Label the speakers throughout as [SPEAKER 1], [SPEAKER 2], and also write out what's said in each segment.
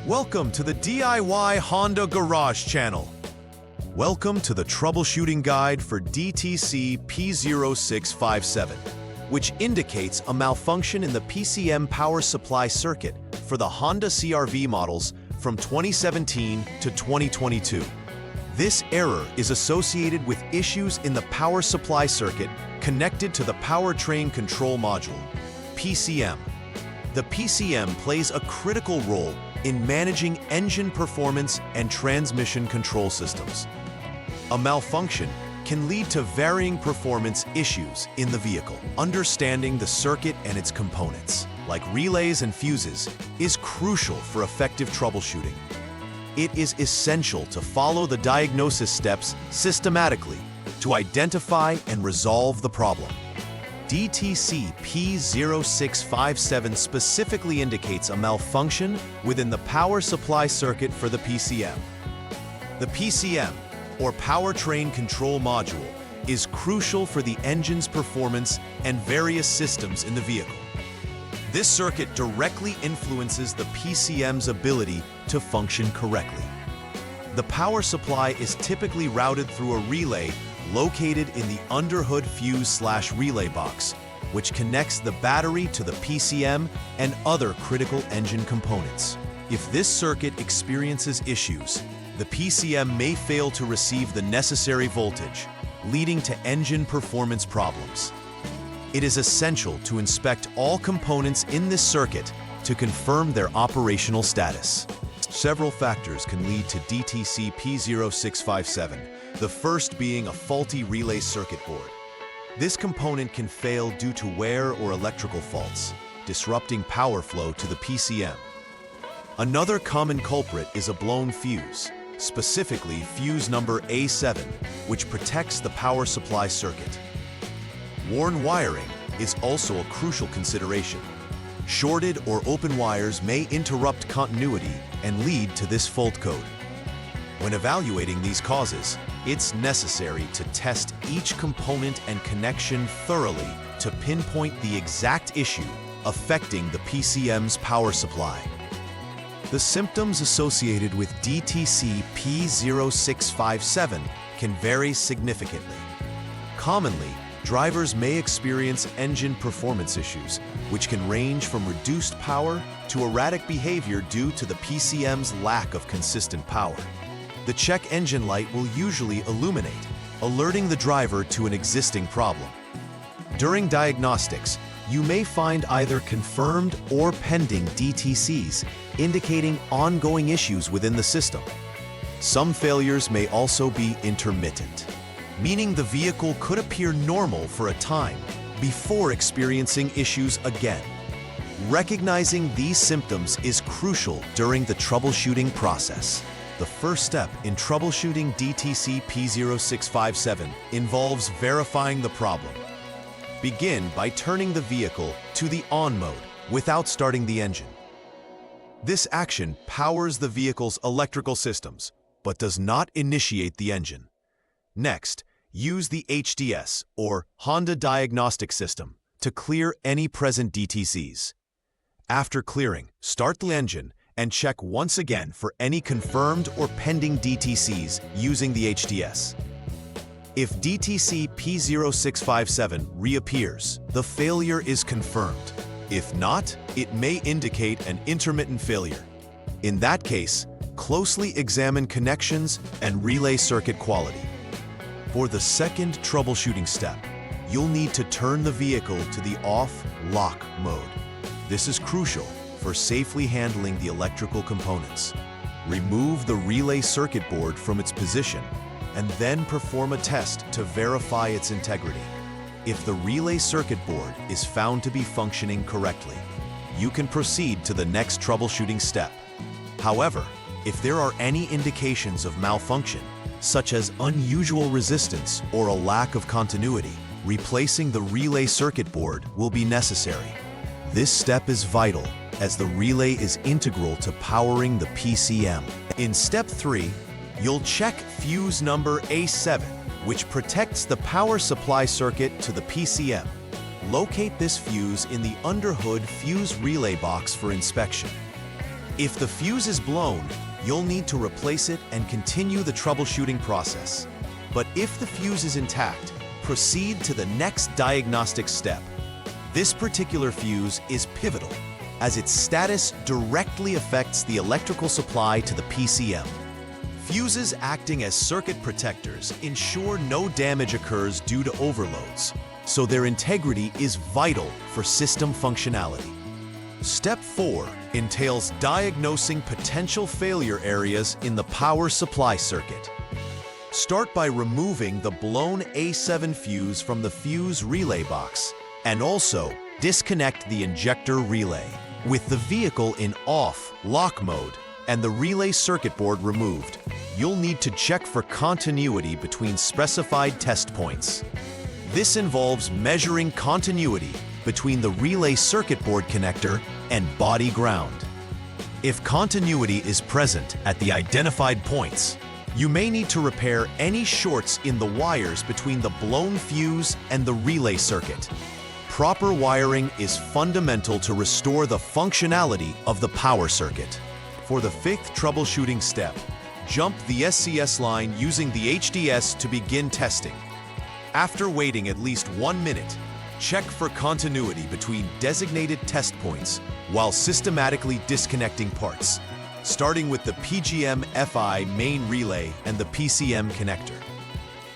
[SPEAKER 1] Welcome to the DIY Honda Garage channel. Welcome to the troubleshooting guide for DTC P0657, which indicates a malfunction in the PCM Power Supply Circuit for the Honda CRV models from 2017 to 2022. This error is associated with issues in the power supply circuit connected to the powertrain control module, PCM. The PCM plays a critical role in managing engine performance and transmission control systems. A malfunction can lead to varying performance issues in the vehicle. Understanding the circuit and its components, like relays and fuses, is crucial for effective troubleshooting. It is essential to follow the diagnosis steps systematically to identify and resolve the problem. DTC P0657 specifically indicates a malfunction within the power supply circuit for the PCM. The PCM, or Powertrain Control Module, is crucial for the engine's performance and various systems in the vehicle. This circuit directly influences the PCM's ability to function correctly. The power supply is typically routed through a relay located in the underhood fuse/relay box, which connects the battery to the PCM and other critical engine components. If this circuit experiences issues, the PCM may fail to receive the necessary voltage, leading to engine performance problems. It is essential to inspect all components in this circuit to confirm their operational status. Several factors can lead to DTC P0657, the first being a faulty relay circuit board. This component can fail due to wear or electrical faults, disrupting power flow to the PCM. Another common culprit is a blown fuse, specifically fuse number A7, which protects the power supply circuit. Worn wiring is also a crucial consideration. Shorted or open wires may interrupt continuity and lead to this fault code. When evaluating these causes, it's necessary to test each component and connection thoroughly to pinpoint the exact issue affecting the PCM's power supply. The symptoms associated with DTC P0657 can vary significantly. Commonly, drivers may experience engine performance issues, which can range from reduced power to erratic behavior due to the PCM's lack of consistent power. The check engine light will usually illuminate, alerting the driver to an existing problem. During diagnostics, you may find either confirmed or pending DTCs, indicating ongoing issues within the system. Some failures may also be intermittent, meaning the vehicle could appear normal for a time before experiencing issues again. Recognizing these symptoms is crucial during the troubleshooting process. The first step in troubleshooting DTC P0657 involves verifying the problem. Begin by turning the vehicle to the on mode without starting the engine. This action powers the vehicle's electrical systems, but does not initiate the engine. Next, use the HDS, or Honda Diagnostic System, to clear any present DTCs. After clearing, start the engine and check once again for any confirmed or pending DTCs using the HDS. If DTC P0657 reappears, the failure is confirmed. If not, it may indicate an intermittent failure. In that case, closely examine connections and relay circuit quality. For the second troubleshooting step, you'll need to turn the vehicle to the off-lock mode. This is crucial for safely handling the electrical components. Remove the relay circuit board from its position and then perform a test to verify its integrity. If the relay circuit board is found to be functioning correctly, you can proceed to the next troubleshooting step. However, if there are any indications of malfunction, such as unusual resistance or a lack of continuity, replacing the relay circuit board will be necessary. This step is vital, as the relay is integral to powering the PCM. In step 3, you'll check fuse number A7, which protects the power supply circuit to the PCM. Locate this fuse in the underhood fuse relay box for inspection. If the fuse is blown, you'll need to replace it and continue the troubleshooting process. But if the fuse is intact, proceed to the next diagnostic step. This particular fuse is pivotal, as its status directly affects the electrical supply to the PCM. Fuses acting as circuit protectors ensure no damage occurs due to overloads, so their integrity is vital for system functionality. Step 4 entails diagnosing potential failure areas in the power supply circuit. Start by removing the blown A7 fuse from the fuse relay box, and also disconnect the injector relay. With the vehicle in off lock mode and the relay circuit board removed, you'll need to check for continuity between specified test points. This involves measuring continuity between the relay circuit board connector and body ground. If continuity is present at the identified points, you may need to repair any shorts in the wires between the blown fuse and the relay circuit. Proper wiring is fundamental to restore the functionality of the power circuit. For the 5th troubleshooting step, jump the SCS line using the HDS to begin testing. After waiting at least 1 minute, check for continuity between designated test points while systematically disconnecting parts, starting with the PGM FI main relay and the PCM connector.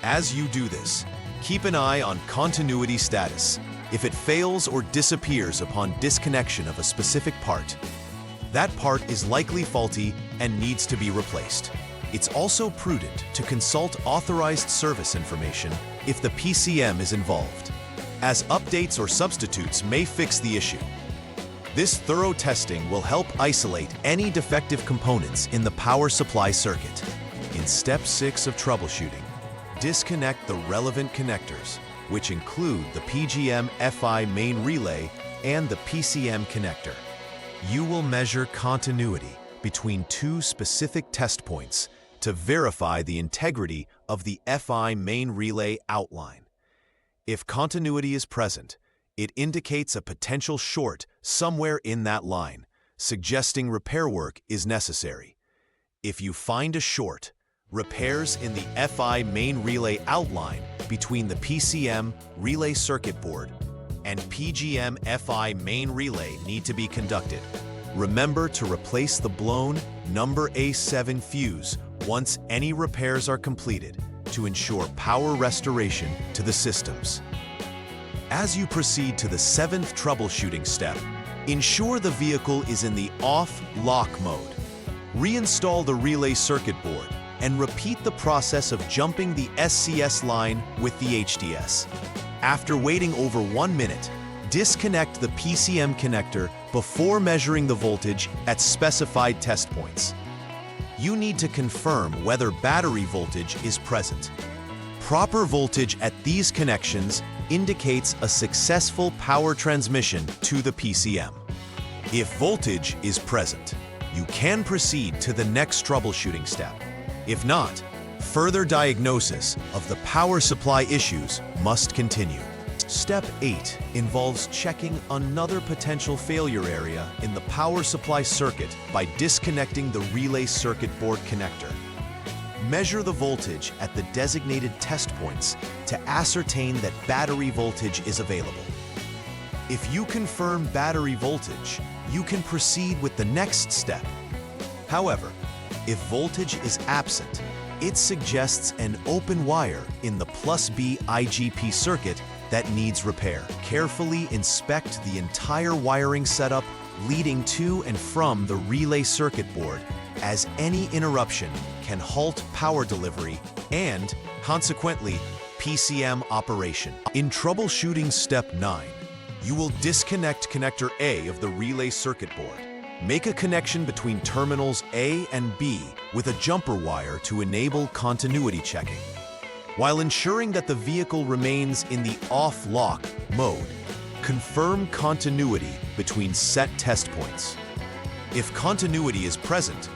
[SPEAKER 1] As you do this, keep an eye on continuity status. If it fails or disappears upon disconnection of a specific part, that part is likely faulty and needs to be replaced. It's also prudent to consult authorized service information if the PCM is involved, as updates or substitutes may fix the issue. This thorough testing will help isolate any defective components in the power supply circuit. In Step 6 of troubleshooting, disconnect the relevant connectors, which include the PGM FI main relay and the PCM connector. You will measure continuity between 2 specific test points to verify the integrity of the FI main relay outline. If continuity is present, it indicates a potential short somewhere in that line, suggesting repair work is necessary. If you find a short, repairs in the FI main relay outline between the PCM relay circuit board and PGM FI main relay need to be conducted. Remember to replace the blown number A7 fuse once any repairs are completed to ensure power restoration to the systems. As you proceed to the 7th troubleshooting step, ensure the vehicle is in the off lock mode. Reinstall the relay circuit board and repeat the process of jumping the SCS line with the HDS. After waiting over 1 minute, disconnect the PCM connector before measuring the voltage at specified test points. You need to confirm whether battery voltage is present. Proper voltage at these connections indicates a successful power transmission to the PCM. If voltage is present, you can proceed to the next troubleshooting step. If not, further diagnosis of the power supply issues must continue. Step 8 involves checking another potential failure area in the power supply circuit by disconnecting the relay circuit board connector. Measure the voltage at the designated test points to ascertain that battery voltage is available. If you confirm battery voltage, you can proceed with the next step. However, if voltage is absent, it suggests an open wire in the +B IGP circuit that needs repair. Carefully inspect the entire wiring setup leading to and from the relay circuit board, as any interruption can halt power delivery and, consequently, PCM operation. In troubleshooting step 9, you will disconnect connector A of the relay circuit board. Make a connection between terminals A and B with a jumper wire to enable continuity checking. While ensuring that the vehicle remains in the off-lock mode, confirm continuity between set test points. If continuity is present,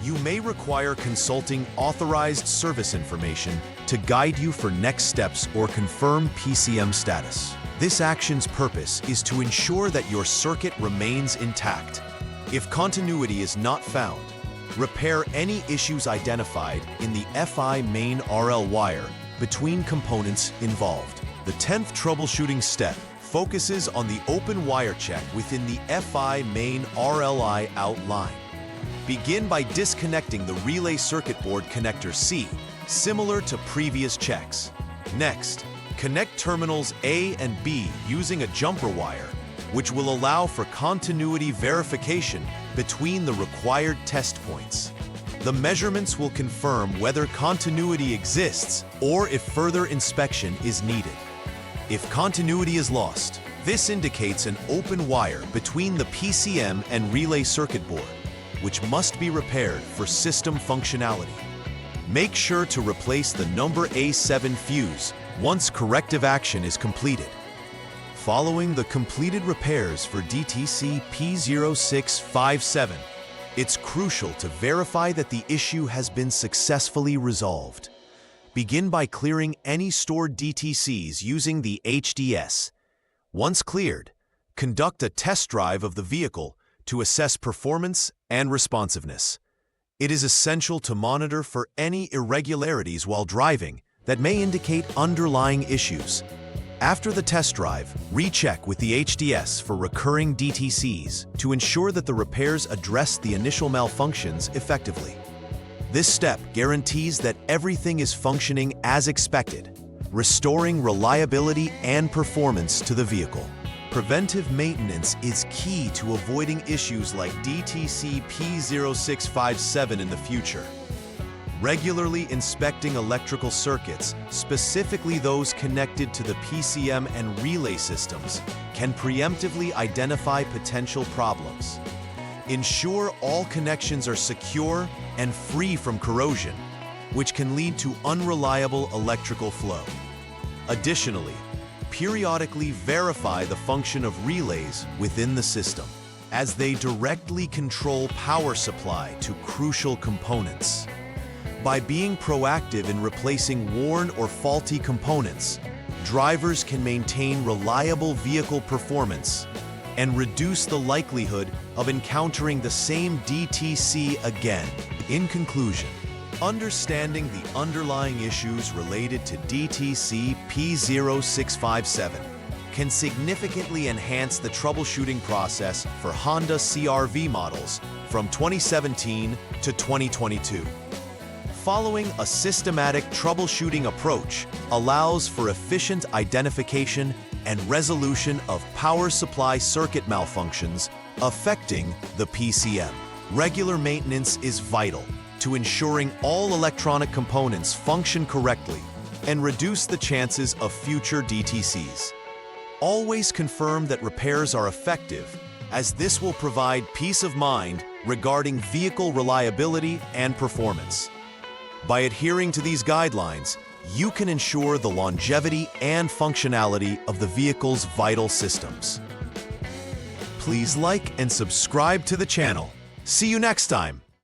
[SPEAKER 1] you may require consulting authorized service information to guide you for next steps or confirm PCM status. This action's purpose is to ensure that your circuit remains intact. If continuity is not found, repair any issues identified in the FI main RL wire between components involved. The 10th troubleshooting step focuses on the open wire check within the FI main RLI outline. Begin by disconnecting the relay circuit board connector C, similar to previous checks. Next, connect terminals A and B using a jumper wire, which will allow for continuity verification between the required test points. The measurements will confirm whether continuity exists or if further inspection is needed. If continuity is lost, this indicates an open wire between the PCM and relay circuit board, which must be repaired for system functionality. Make sure to replace the number A7 fuse once corrective action is completed. Following the completed repairs for DTC P0657, it's crucial to verify that the issue has been successfully resolved. Begin by clearing any stored DTCs using the HDS. Once cleared, conduct a test drive of the vehicle to assess performance and responsiveness. It is essential to monitor for any irregularities while driving that may indicate underlying issues. After the test drive, recheck with the HDS for recurring DTCs to ensure that the repairs address the initial malfunctions effectively. This step guarantees that everything is functioning as expected, restoring reliability and performance to the vehicle. Preventive maintenance is key to avoiding issues like DTC P0657 in the future. Regularly inspecting electrical circuits, specifically those connected to the PCM and relay systems, can preemptively identify potential problems. Ensure all connections are secure and free from corrosion, which can lead to unreliable electrical flow. Additionally, periodically verify the function of relays within the system, as they directly control power supply to crucial components. By being proactive in replacing worn or faulty components, drivers can maintain reliable vehicle performance and reduce the likelihood of encountering the same DTC again. In conclusion, understanding the underlying issues related to DTC P0657 can significantly enhance the troubleshooting process for Honda CRV models from 2017 to 2022. Following a systematic troubleshooting approach allows for efficient identification and resolution of power supply circuit malfunctions affecting the PCM. Regular maintenance is vital to ensuring all electronic components function correctly and reduce the chances of future DTCs. Always confirm that repairs are effective, as this will provide peace of mind regarding vehicle reliability and performance. By adhering to these guidelines, you can ensure the longevity and functionality of the vehicle's vital systems. Please like and subscribe to the channel. See you next time.